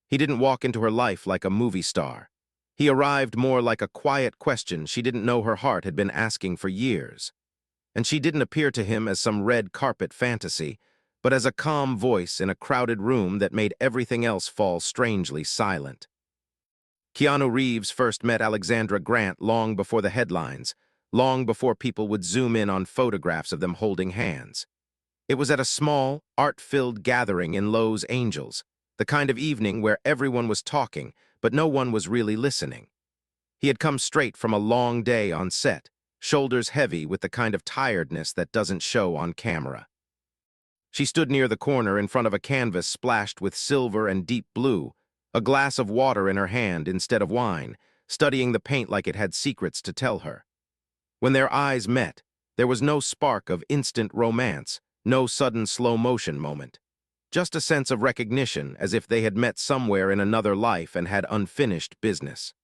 He didn't walk into her life like a movie star. He arrived more like a quiet question she didn't know her heart had been asking for years. And she didn't appear to him as some red carpet fantasy, but as a calm voice in a crowded room that made everything else fall strangely silent. Keanu Reeves first met Alexandra Grant long before the headlines, long before people would zoom in on photographs of them holding hands. It was at a small, art-filled gathering in Los Angeles, the kind of evening where everyone was talking, but no one was really listening. He had come straight from a long day on set, shoulders heavy with the kind of tiredness that doesn't show on camera. She stood near the corner in front of a canvas splashed with silver and deep blue, a glass of water in her hand instead of wine, studying the paint like it had secrets to tell her. When their eyes met, there was no spark of instant romance, no sudden slow-motion moment. Just a sense of recognition, as if they had met somewhere in another life and had unfinished business.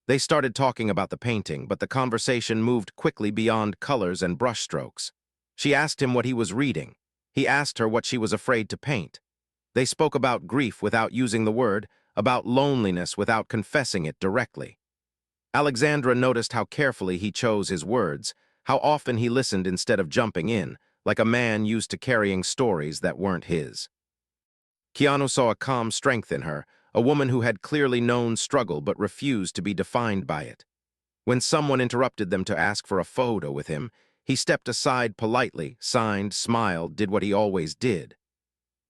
They started talking about the painting, but the conversation moved quickly beyond colors and brushstrokes. She asked him what he was reading. He asked her what she was afraid to paint. They spoke about grief without using the word, about loneliness without confessing it directly. Alexandra noticed how carefully he chose his words, how often he listened instead of jumping in, like a man used to carrying stories that weren't his. Keanu saw a calm strength in her, a woman who had clearly known struggle but refused to be defined by it. When someone interrupted them to ask for a photo with him, he stepped aside politely, signed, smiled, did what he always did.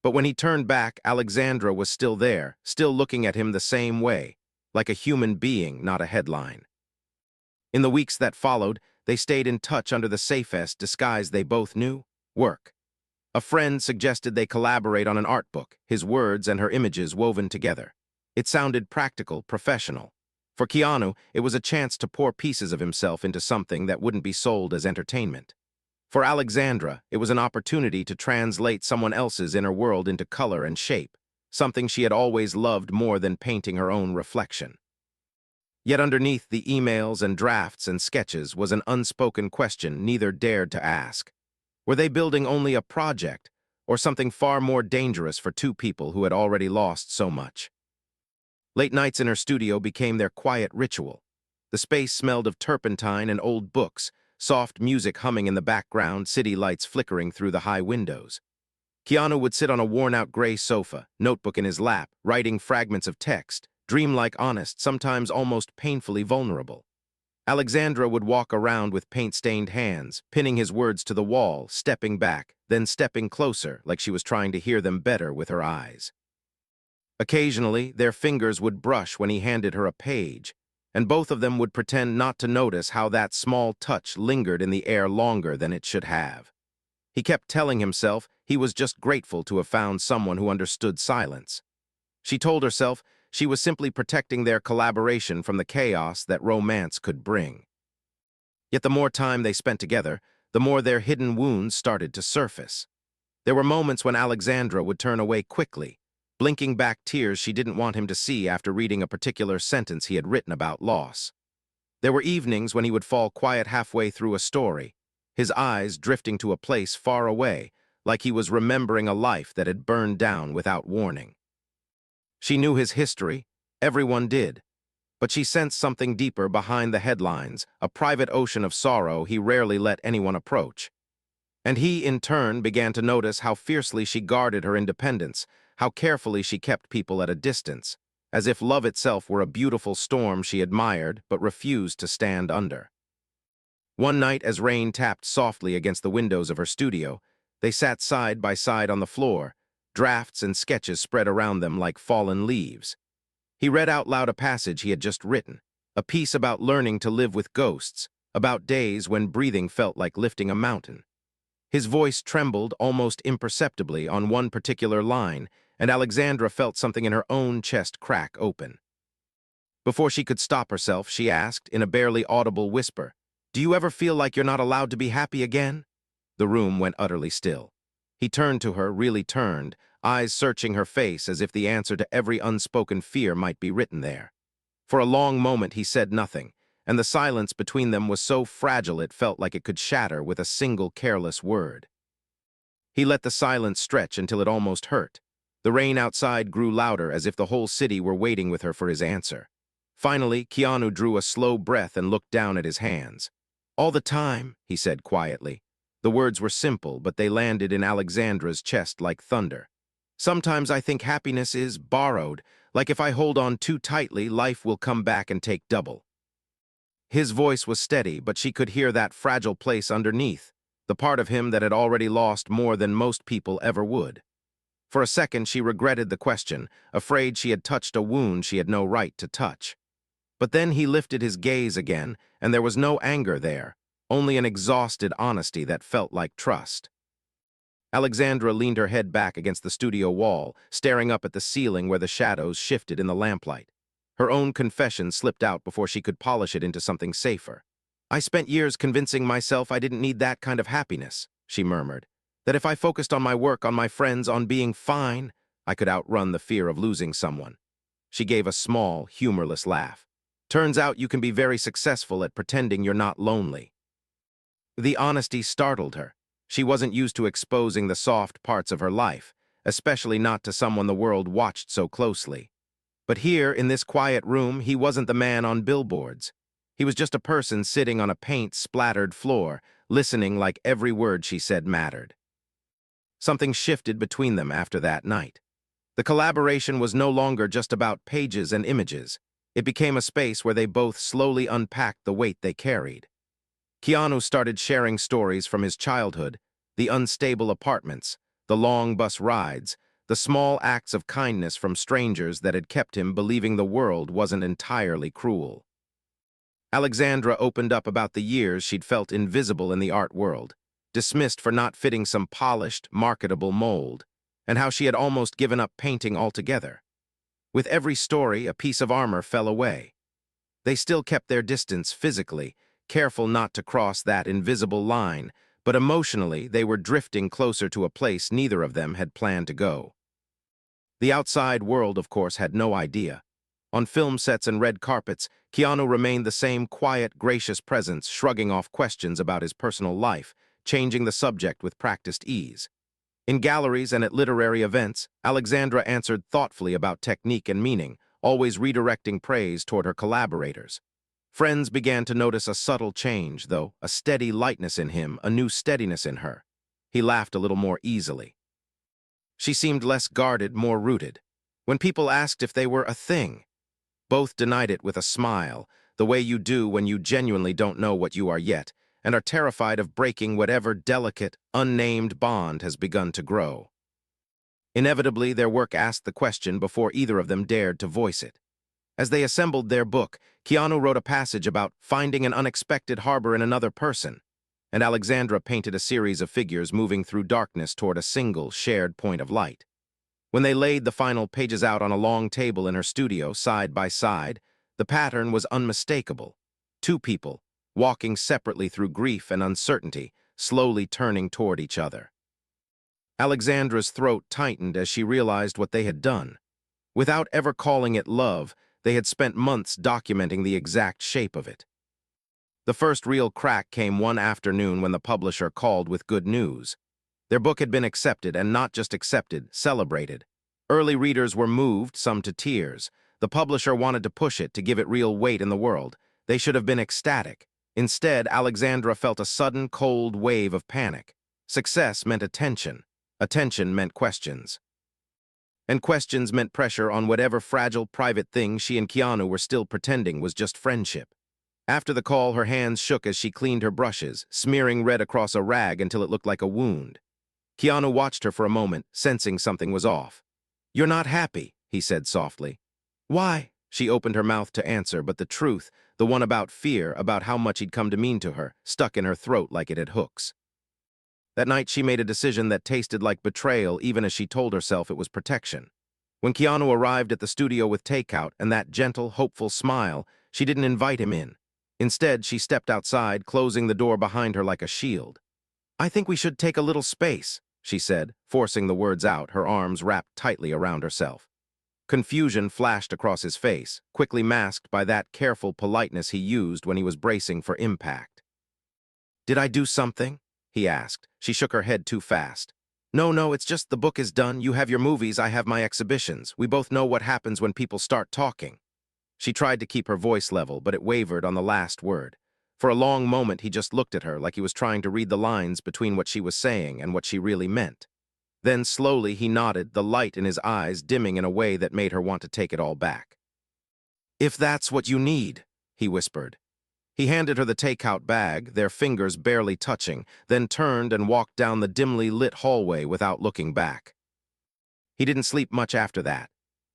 But when he turned back, Alexandra was still there, still looking at him the same way, like a human being, not a headline. In the weeks that followed, they stayed in touch under the safest disguise they both knew: work. A friend suggested they collaborate on an art book, his words and her images woven together. It sounded practical, professional. For Keanu, it was a chance to pour pieces of himself into something that wouldn't be sold as entertainment. For Alexandra, it was an opportunity to translate someone else's inner world into color and shape, something she had always loved more than painting her own reflection. Yet underneath the emails and drafts and sketches was an unspoken question neither dared to ask. Were they building only a project, or something far more dangerous for two people who had already lost so much? Late nights in her studio became their quiet ritual. The space smelled of turpentine and old books, soft music humming in the background, city lights flickering through the high windows. Keanu would sit on a worn-out gray sofa, notebook in his lap, writing fragments of text, dreamlike honest, sometimes almost painfully vulnerable. Alexandra would walk around with paint-stained hands, pinning his words to the wall, stepping back, then stepping closer, like she was trying to hear them better with her eyes. Occasionally, their fingers would brush when he handed her a page, and both of them would pretend not to notice how that small touch lingered in the air longer than it should have. He kept telling himself he was just grateful to have found someone who understood silence. She told herself she was simply protecting their collaboration from the chaos that romance could bring. Yet the more time they spent together, the more their hidden wounds started to surface. There were moments when Alexandra would turn away quickly, blinking back tears she didn't want him to see after reading a particular sentence he had written about loss. There were evenings when he would fall quiet halfway through a story, his eyes drifting to a place far away, like he was remembering a life that had burned down without warning. She knew his history, everyone did, but she sensed something deeper behind the headlines, a private ocean of sorrow he rarely let anyone approach. And he, in turn, began to notice how fiercely she guarded her independence, how carefully she kept people at a distance, as if love itself were a beautiful storm she admired but refused to stand under. One night, as rain tapped softly against the windows of her studio, they sat side by side on the floor, drafts and sketches spread around them like fallen leaves. He read out loud a passage he had just written, a piece about learning to live with ghosts, about days when breathing felt like lifting a mountain. His voice trembled almost imperceptibly on one particular line, and Alexandra felt something in her own chest crack open. Before she could stop herself, she asked, in a barely audible whisper, "Do you ever feel like you're not allowed to be happy again?" The room went utterly still. He turned to her, really turned, eyes searching her face as if the answer to every unspoken fear might be written there. For a long moment he said nothing, and the silence between them was so fragile it felt like it could shatter with a single careless word. He let the silence stretch until it almost hurt. The rain outside grew louder as if the whole city were waiting with her for his answer. Finally, Keanu drew a slow breath and looked down at his hands. "All the time," he said quietly. The words were simple, but they landed in Alexandra's chest like thunder. "Sometimes I think happiness is borrowed, like if I hold on too tightly, life will come back and take double." His voice was steady, but she could hear that fragile place underneath, the part of him that had already lost more than most people ever would. For a second, she regretted the question, afraid she had touched a wound she had no right to touch. But then he lifted his gaze again, and there was no anger there, only an exhausted honesty that felt like trust. Alexandra leaned her head back against the studio wall, staring up at the ceiling where the shadows shifted in the lamplight. Her own confession slipped out before she could polish it into something safer. "I spent years convincing myself I didn't need that kind of happiness," she murmured. "That if I focused on my work, on my friends, on being fine, I could outrun the fear of losing someone." She gave a small, humorless laugh. "Turns out you can be very successful at pretending you're not lonely." The honesty startled her. She wasn't used to exposing the soft parts of her life, especially not to someone the world watched so closely. But here, in this quiet room, he wasn't the man on billboards. He was just a person sitting on a paint-splattered floor, listening like every word she said mattered. Something shifted between them after that night. The collaboration was no longer just about pages and images. It became a space where they both slowly unpacked the weight they carried. Keanu started sharing stories from his childhood, the unstable apartments, the long bus rides, the small acts of kindness from strangers that had kept him believing the world wasn't entirely cruel. Alexandra opened up about the years she'd felt invisible in the art world, dismissed for not fitting some polished, marketable mold, and how she had almost given up painting altogether. With every story, a piece of armor fell away. They still kept their distance physically, careful not to cross that invisible line, but emotionally they were drifting closer to a place neither of them had planned to go. The outside world, of course, had no idea. On film sets and red carpets, Keanu remained the same quiet, gracious presence, shrugging off questions about his personal life, changing the subject with practiced ease. In galleries and at literary events, Alexandra answered thoughtfully about technique and meaning, always redirecting praise toward her collaborators. Friends began to notice a subtle change, though, a steady lightness in him, a new steadiness in her. He laughed a little more easily. She seemed less guarded, more rooted. When people asked if they were a thing, both denied it with a smile, the way you do when you genuinely don't know what you are yet, and are terrified of breaking whatever delicate, unnamed bond has begun to grow. Inevitably, their work asked the question before either of them dared to voice it. As they assembled their book, Keanu wrote a passage about finding an unexpected harbor in another person, and Alexandra painted a series of figures moving through darkness toward a single, shared point of light. When they laid the final pages out on a long table in her studio, side by side, the pattern was unmistakable. Two people, walking separately through grief and uncertainty, slowly turning toward each other. Alexandra's throat tightened as she realized what they had done. Without ever calling it love, they had spent months documenting the exact shape of it. The first real crack came one afternoon when the publisher called with good news. Their book had been accepted, and not just accepted, celebrated. Early readers were moved, some to tears. The publisher wanted to push it, to give it real weight in the world. They should have been ecstatic. Instead, Alexandra felt a sudden, cold wave of panic. Success meant attention. Attention meant questions. And questions meant pressure on whatever fragile, private thing she and Keanu were still pretending was just friendship. After the call, her hands shook as she cleaned her brushes, smearing red across a rag until it looked like a wound. Keanu watched her for a moment, sensing something was off. "You're not happy," he said softly. "Why?" She opened her mouth to answer, but the truth, the one about fear, about how much he'd come to mean to her, stuck in her throat like it had hooks. That night she made a decision that tasted like betrayal, even as she told herself it was protection. When Keanu arrived at the studio with takeout and that gentle, hopeful smile, she didn't invite him in. Instead, she stepped outside, closing the door behind her like a shield. "I think we should take a little space," she said, forcing the words out, her arms wrapped tightly around herself. Confusion flashed across his face, quickly masked by that careful politeness he used when he was bracing for impact. "Did I do something?" he asked. She shook her head too fast. No, no, it's just the book is done. You have your movies, I have my exhibitions. We both know what happens when people start talking. She tried to keep her voice level, but it wavered on the last word. For a long moment, he just looked at her like he was trying to read the lines between what she was saying and what she really meant. Then slowly he nodded, the light in his eyes dimming in a way that made her want to take it all back. "If that's what you need," he whispered. He handed her the takeout bag, their fingers barely touching, then turned and walked down the dimly lit hallway without looking back. He didn't sleep much after that.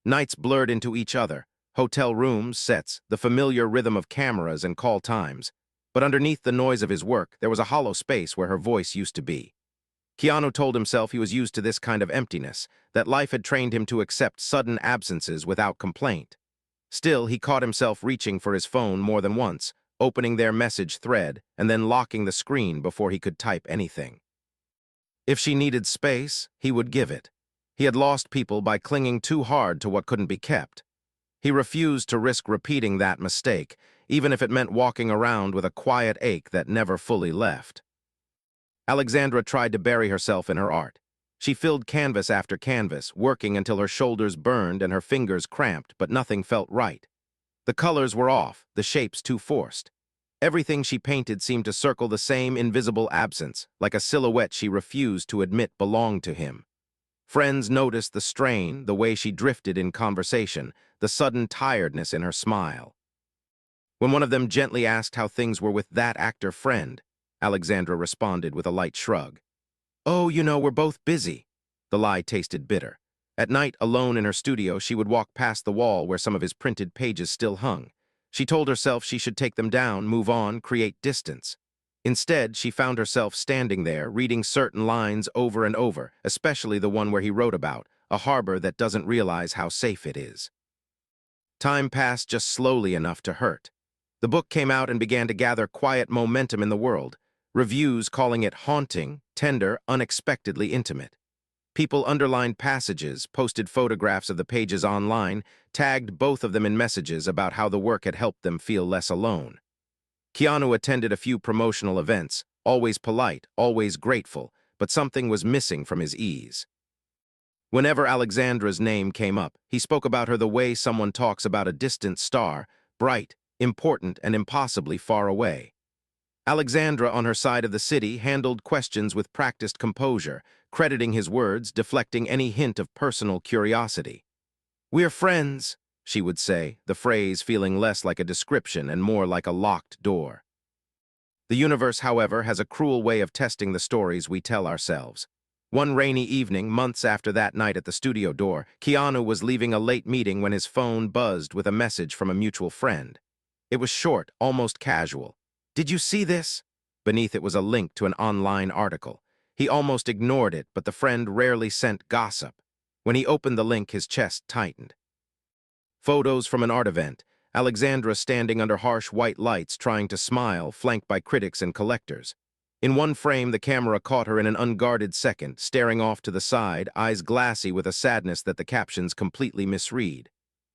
Nights blurred into each other, hotel rooms, sets, the familiar rhythm of cameras and call times. But underneath the noise of his work, there was a hollow space where her voice used to be. Keanu told himself he was used to this kind of emptiness, that life had trained him to accept sudden absences without complaint. Still, he caught himself reaching for his phone more than once, opening their message thread, and then locking the screen before he could type anything. If she needed space, he would give it. He had lost people by clinging too hard to what couldn't be kept. He refused to risk repeating that mistake, even if it meant walking around with a quiet ache that never fully left. Alexandra tried to bury herself in her art. She filled canvas after canvas, working until her shoulders burned and her fingers cramped, but nothing felt right. The colors were off, the shapes too forced. Everything she painted seemed to circle the same invisible absence, like a silhouette she refused to admit belonged to him. Friends noticed the strain, the way she drifted in conversation, the sudden tiredness in her smile. When one of them gently asked how things were with that actor friend, Alexandra responded with a light shrug. "Oh, we're both busy." The lie tasted bitter. At night, alone in her studio, she would walk past the wall where some of his printed pages still hung. She told herself she should take them down, move on, create distance. Instead, she found herself standing there, reading certain lines over and over, especially the one where he wrote about a harbor that doesn't realize how safe it is. Time passed just slowly enough to hurt. The book came out and began to gather quiet momentum in the world, reviews calling it haunting, tender, unexpectedly intimate. People underlined passages, posted photographs of the pages online, tagged both of them in messages about how the work had helped them feel less alone. Keanu attended a few promotional events, always polite, always grateful, but something was missing from his ease. Whenever Alexandra's name came up, he spoke about her the way someone talks about a distant star, bright, important, and impossibly far away. Alexandra, on her side of the city, handled questions with practiced composure, crediting his words, deflecting any hint of personal curiosity. "We're friends," she would say, the phrase feeling less like a description and more like a locked door. The universe, however, has a cruel way of testing the stories we tell ourselves. One rainy evening, months after that night at the studio door, Keanu was leaving a late meeting when his phone buzzed with a message from a mutual friend. It was short, almost casual. "Did you see this?" Beneath it was a link to an online article. He almost ignored it, but the friend rarely sent gossip. When he opened the link, his chest tightened. Photos from an art event, Alexandra standing under harsh white lights trying to smile, flanked by critics and collectors. In one frame, the camera caught her in an unguarded second, staring off to the side, eyes glassy with a sadness that the captions completely misread.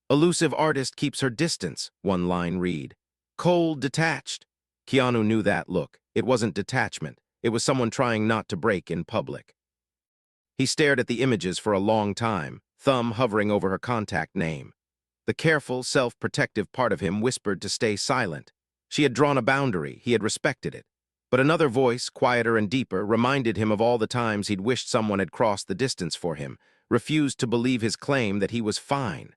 "Elusive artist keeps her distance," one line read. "Cold, detached." Keanu knew that look. It wasn't detachment. It was someone trying not to break in public. He stared at the images for a long time, thumb hovering over her contact name. The careful, self-protective part of him whispered to stay silent. She had drawn a boundary, he had respected it. But another voice, quieter and deeper, reminded him of all the times he'd wished someone had crossed the distance for him, refused to believe his claim that he was fine.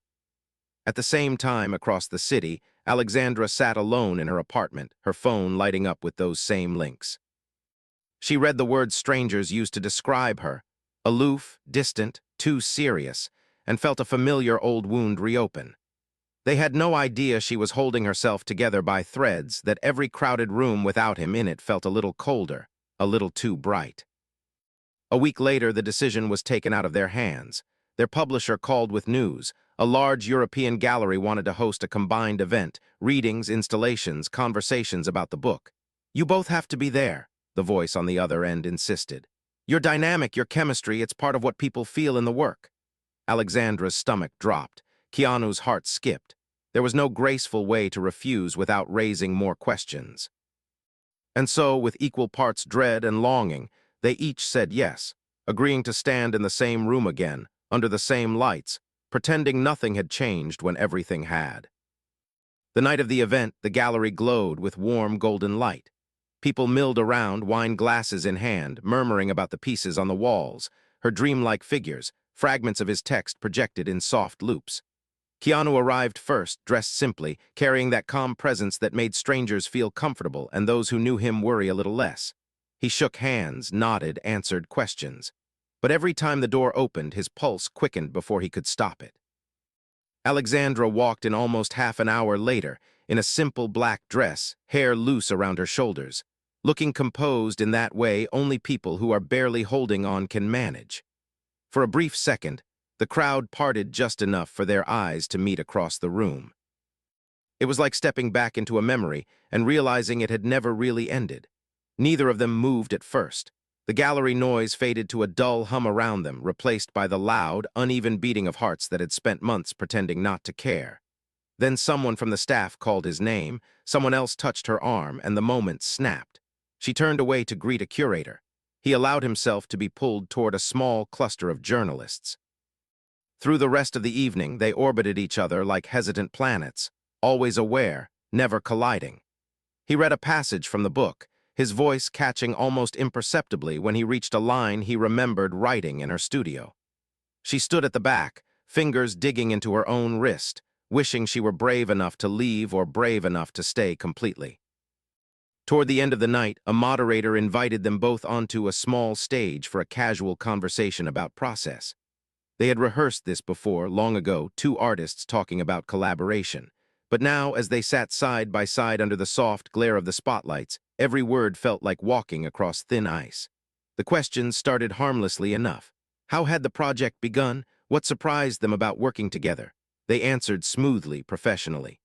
At the same time, across the city, Alexandra sat alone in her apartment, her phone lighting up with those same links. She read the words strangers used to describe her, aloof, distant, too serious, and felt a familiar old wound reopen. They had no idea she was holding herself together by threads, that every crowded room without him in it felt a little colder, a little too bright. A week later, the decision was taken out of their hands. Their publisher called with news. A large European gallery wanted to host a combined event, readings, installations, conversations about the book. "You both have to be there," the voice on the other end insisted. "Your dynamic, your chemistry, it's part of what people feel in the work." Alexandra's stomach dropped. Keanu's heart skipped. There was no graceful way to refuse without raising more questions. And so, with equal parts dread and longing, they each said yes. agreeing to stand in the same room again, under the same lights, pretending nothing had changed when everything had. The night of the event, the gallery glowed with warm golden light. People milled around, wine glasses in hand, murmuring about the pieces on the walls, her dreamlike figures, fragments of his text projected in soft loops. Keanu arrived first, dressed simply, carrying that calm presence that made strangers feel comfortable and those who knew him worry a little less. He shook hands, nodded, answered questions. But every time the door opened, his pulse quickened before he could stop it. Alexandra walked in almost half an hour later, in a simple black dress, hair loose around her shoulders, looking composed in that way only people who are barely holding on can manage. For a brief second, the crowd parted just enough for their eyes to meet across the room. It was like stepping back into a memory and realizing it had never really ended. Neither of them moved at first. The gallery noise faded to a dull hum around them, replaced by the loud, uneven beating of hearts that had spent months pretending not to care. Then someone from the staff called his name, someone else touched her arm, and the moment snapped. She turned away to greet a curator. He allowed himself to be pulled toward a small cluster of journalists. Through the rest of the evening, they orbited each other like hesitant planets, always aware, never colliding. He read a passage from the book, his voice catching almost imperceptibly when he reached a line he remembered writing in her studio. She stood at the back, fingers digging into her own wrist, wishing she were brave enough to leave or brave enough to stay completely. Toward the end of the night, a moderator invited them both onto a small stage for a casual conversation about process. They had rehearsed this before, long ago, two artists talking about collaboration. But now, as they sat side by side under the soft glare of the spotlights, every word felt like walking across thin ice. The questions started harmlessly enough. How had the project begun? What surprised them about working together? They answered smoothly, professionally.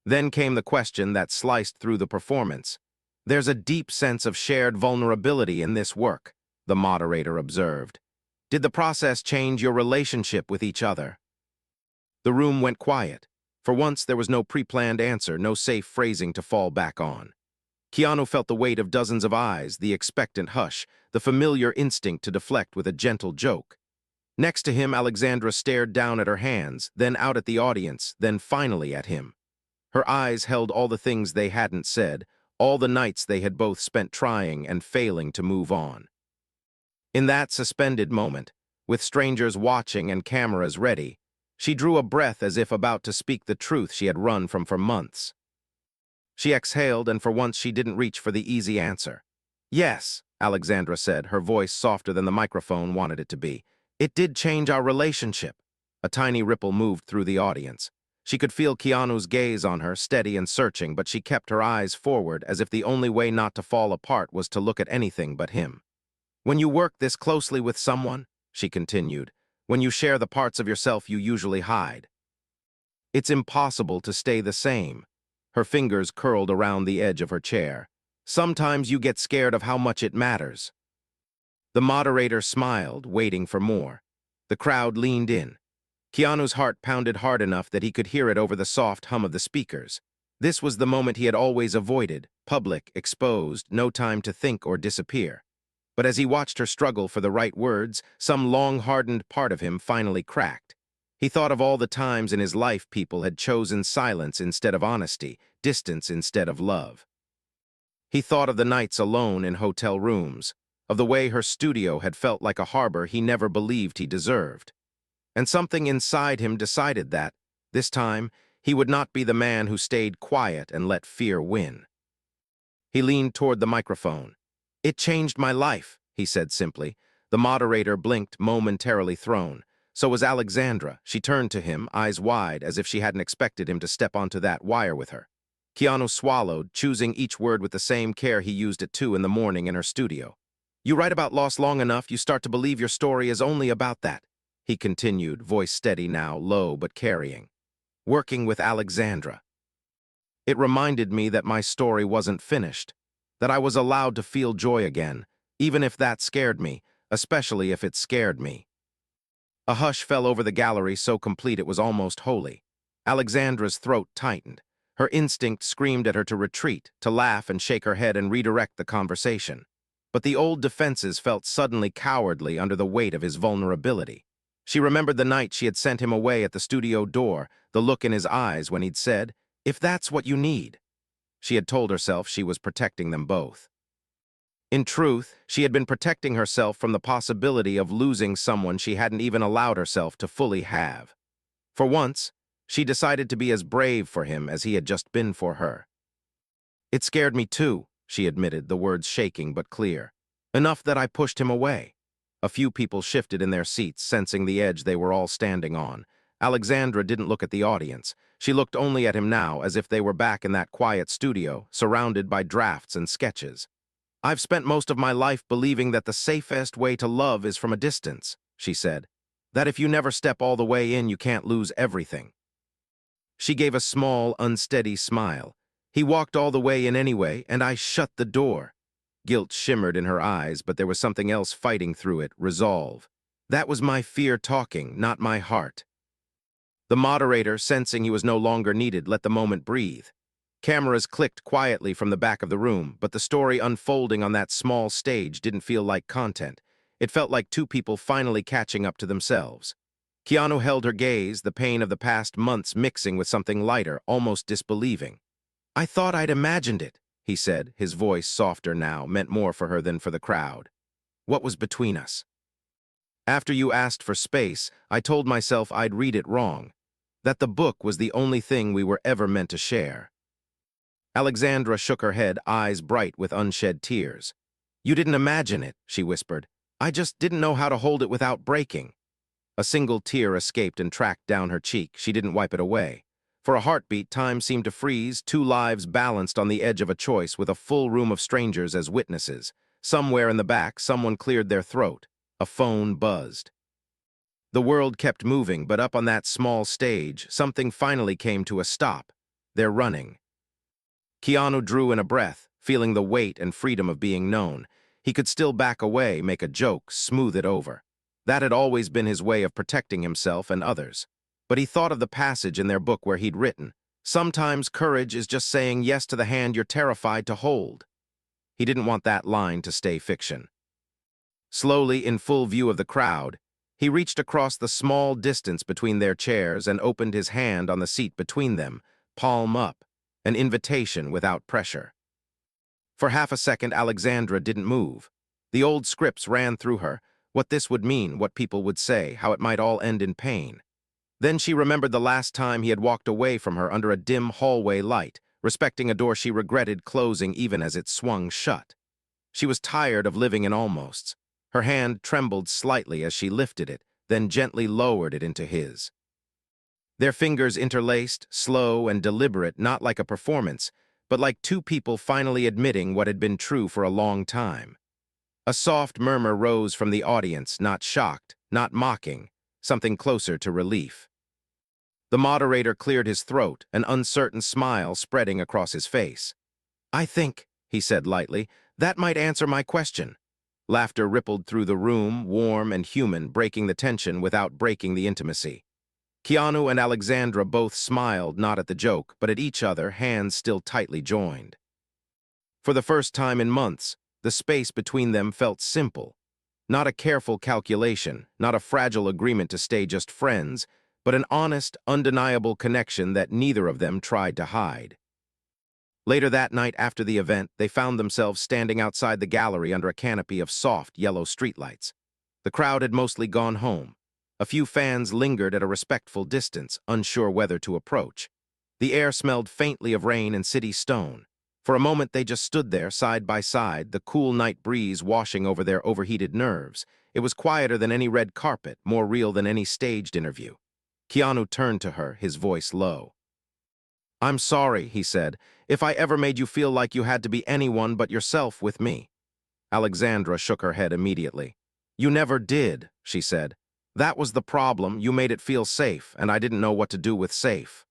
Then came the question that sliced through the performance. "There's a deep sense of shared vulnerability in this work," the moderator observed. "Did the process change your relationship with each other?" The room went quiet. For once, there was no pre-planned answer, no safe phrasing to fall back on. Keanu felt the weight of dozens of eyes, the expectant hush, the familiar instinct to deflect with a gentle joke. Next to him, Alexandra stared down at her hands, then out at the audience, then finally at him. Her eyes held all the things they hadn't said, all the nights they had both spent trying and failing to move on. In that suspended moment, with strangers watching and cameras ready, she drew a breath as if about to speak the truth she had run from for months. She exhaled, and for once she didn't reach for the easy answer. "Yes," Alexandra said, her voice softer than the microphone wanted it to be. "It did change our relationship." A tiny ripple moved through the audience. She could feel Keanu's gaze on her, steady and searching, but she kept her eyes forward as if the only way not to fall apart was to look at anything but him. "When you work this closely with someone," she continued, "when you share the parts of yourself you usually hide, it's impossible to stay the same." Her fingers curled around the edge of her chair. "Sometimes you get scared of how much it matters." The moderator smiled, waiting for more. The crowd leaned in. Keanu's heart pounded hard enough that he could hear it over the soft hum of the speakers. This was the moment he had always avoided, public, exposed, no time to think or disappear. But as he watched her struggle for the right words, some long-hardened part of him finally cracked. He thought of all the times in his life people had chosen silence instead of honesty, distance instead of love. He thought of the nights alone in hotel rooms, of the way her studio had felt like a harbor he never believed he deserved. And something inside him decided that, this time, he would not be the man who stayed quiet and let fear win. He leaned toward the microphone. "It changed my life," he said simply. The moderator blinked, momentarily thrown. So was Alexandra. She turned to him, eyes wide, as if she hadn't expected him to step onto that wire with her. Keanu swallowed, choosing each word with the same care he used at 2 in the morning in her studio. "You write about loss long enough, you start to believe your story is only about that," he continued, voice steady now, low but carrying. "Working with Alexandra. It reminded me that my story wasn't finished, that I was allowed to feel joy again, even if that scared me, especially if it scared me." A hush fell over the gallery so complete it was almost holy. Alexandra's throat tightened. Her instinct screamed at her to retreat, to laugh and shake her head and redirect the conversation. But the old defenses felt suddenly cowardly under the weight of his vulnerability. She remembered the night she had sent him away at the studio door, the look in his eyes when he'd said, "If that's what you need." She had told herself she was protecting them both. In truth, she had been protecting herself from the possibility of losing someone she hadn't even allowed herself to fully have. For once, she decided to be as brave for him as he had just been for her. "It scared me too," she admitted, the words shaking but clear. "Enough that I pushed him away." A few people shifted in their seats, sensing the edge they were all standing on. Alexandra didn't look at the audience. She looked only at him now, as if they were back in that quiet studio, surrounded by drafts and sketches. "I've spent most of my life believing that the safest way to love is from a distance," she said. "That if you never step all the way in, you can't lose everything." She gave a small, unsteady smile. "He walked all the way in anyway, and I shut the door." Guilt shimmered in her eyes, but there was something else fighting through it, resolve. "That was my fear talking, not my heart." The moderator, sensing he was no longer needed, let the moment breathe. Cameras clicked quietly from the back of the room, but the story unfolding on that small stage didn't feel like content. It felt like two people finally catching up to themselves. Keanu held her gaze, the pain of the past months mixing with something lighter, almost disbelieving. "I thought I'd imagined it," he said, his voice softer now, meant more for her than for the crowd. "What was between us? After you asked for space, I told myself I'd read it wrong, that the book was the only thing we were ever meant to share." Alexandra shook her head, eyes bright with unshed tears. "You didn't imagine it," she whispered. "I just didn't know how to hold it without breaking." A single tear escaped and tracked down her cheek. She didn't wipe it away. For a heartbeat, time seemed to freeze, two lives balanced on the edge of a choice with a full room of strangers as witnesses. Somewhere in the back, someone cleared their throat. A phone buzzed. The world kept moving, but up on that small stage, something finally came to a stop. They're running. Keanu drew in a breath, feeling the weight and freedom of being known. He could still back away, make a joke, smooth it over. That had always been his way of protecting himself and others. But he thought of the passage in their book where he'd written, "Sometimes courage is just saying yes to the hand you're terrified to hold." He didn't want that line to stay fiction. Slowly, in full view of the crowd, he reached across the small distance between their chairs and opened his hand on the seat between them, palm up, an invitation without pressure. For half a second, Alexandra didn't move. The old scripts ran through her, what this would mean, what people would say, how it might all end in pain. Then she remembered the last time he had walked away from her under a dim hallway light, respecting a door she regretted closing even as it swung shut. She was tired of living in almosts. Her hand trembled slightly as she lifted it, then gently lowered it into his. Their fingers interlaced, slow and deliberate, not like a performance, but like two people finally admitting what had been true for a long time. A soft murmur rose from the audience, not shocked, not mocking, something closer to relief. The moderator cleared his throat, an uncertain smile spreading across his face. "I think," he said lightly, "that might answer my question." Laughter rippled through the room, warm and human, breaking the tension without breaking the intimacy. Keanu and Alexandra both smiled, not at the joke, but at each other, hands still tightly joined. For the first time in months, the space between them felt simple. Not a careful calculation, not a fragile agreement to stay just friends, but an honest, undeniable connection that neither of them tried to hide. Later that night after the event, they found themselves standing outside the gallery under a canopy of soft, yellow streetlights. The crowd had mostly gone home. A few fans lingered at a respectful distance, unsure whether to approach. The air smelled faintly of rain and city stone. For a moment they just stood there, side by side, the cool night breeze washing over their overheated nerves. It was quieter than any red carpet, more real than any staged interview. Keanu turned to her, his voice low. "I'm sorry," he said, "if I ever made you feel like you had to be anyone but yourself with me." Alexandra shook her head immediately. "You never did," she said. "That was the problem. You made it feel safe, and I didn't know what to do with safe."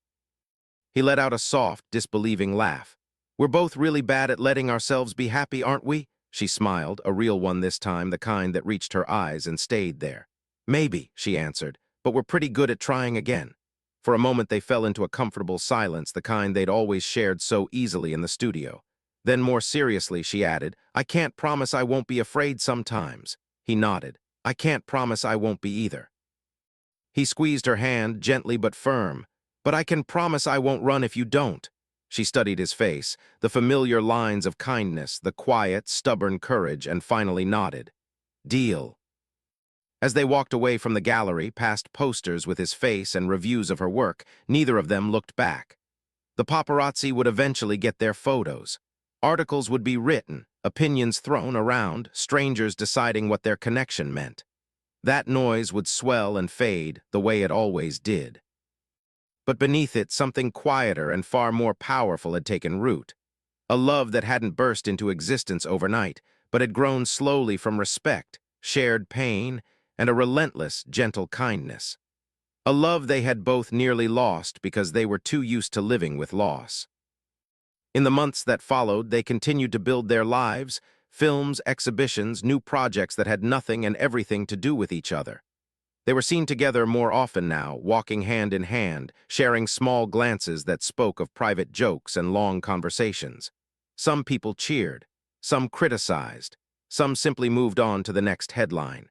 He let out a soft, disbelieving laugh. "We're both really bad at letting ourselves be happy, aren't we?" She smiled, a real one this time, the kind that reached her eyes and stayed there. "Maybe," she answered, "but we're pretty good at trying again." For a moment they fell into a comfortable silence, the kind they'd always shared so easily in the studio. Then more seriously, she added, "I can't promise I won't be afraid sometimes." He nodded. "I can't promise I won't be either." He squeezed her hand, gently but firm. "But I can promise I won't run if you don't." She studied his face, the familiar lines of kindness, the quiet, stubborn courage, and finally nodded. "Deal." As they walked away from the gallery, past posters with his face and reviews of her work, neither of them looked back. The paparazzi would eventually get their photos. Articles would be written, opinions thrown around, strangers deciding what their connection meant. That noise would swell and fade the way it always did. But beneath it, something quieter and far more powerful had taken root. A love that hadn't burst into existence overnight, but had grown slowly from respect, shared pain, and a relentless, gentle kindness. A love they had both nearly lost because they were too used to living with loss. In the months that followed, they continued to build their lives, films, exhibitions, new projects that had nothing and everything to do with each other. They were seen together more often now, walking hand in hand, sharing small glances that spoke of private jokes and long conversations. Some people cheered, some criticized, some simply moved on to the next headline.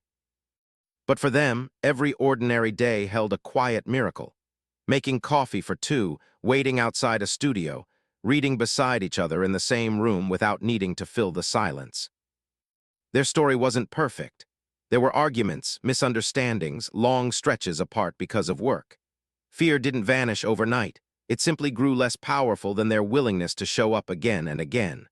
But for them, every ordinary day held a quiet miracle. Making coffee for two, waiting outside a studio, reading beside each other in the same room without needing to fill the silence. Their story wasn't perfect. There were arguments, misunderstandings, long stretches apart because of work. Fear didn't vanish overnight. It simply grew less powerful than their willingness to show up again and again.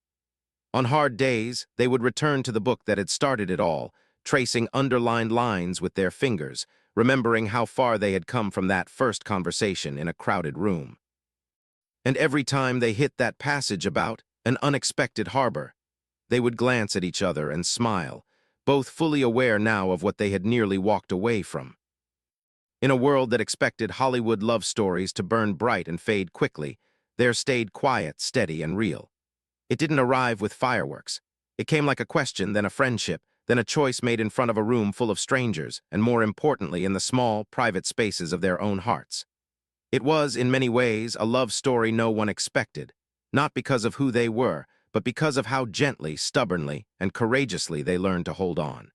On hard days, they would return to the book that had started it all, tracing underlined lines with their fingers, remembering how far they had come from that first conversation in a crowded room. And every time they hit that passage about an unexpected harbor, they would glance at each other and smile, both fully aware now of what they had nearly walked away from. In a world that expected Hollywood love stories to burn bright and fade quickly, theirs stayed quiet, steady, and real. It didn't arrive with fireworks. It came like a question, then a friendship, then a choice made in front of a room full of strangers, and more importantly, in the small, private spaces of their own hearts. It was, in many ways, a love story no one expected, not because of who they were, but because of how gently, stubbornly, and courageously they learned to hold on.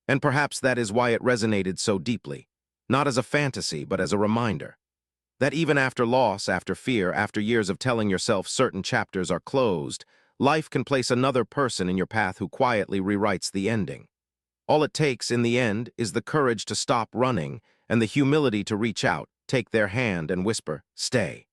And perhaps that is why it resonated so deeply, not as a fantasy, but as a reminder. That even after loss, after fear, after years of telling yourself certain chapters are closed, life can place another person in your path who quietly rewrites the ending. All it takes, in the end, is the courage to stop running and the humility to reach out, take their hand, and whisper, "Stay."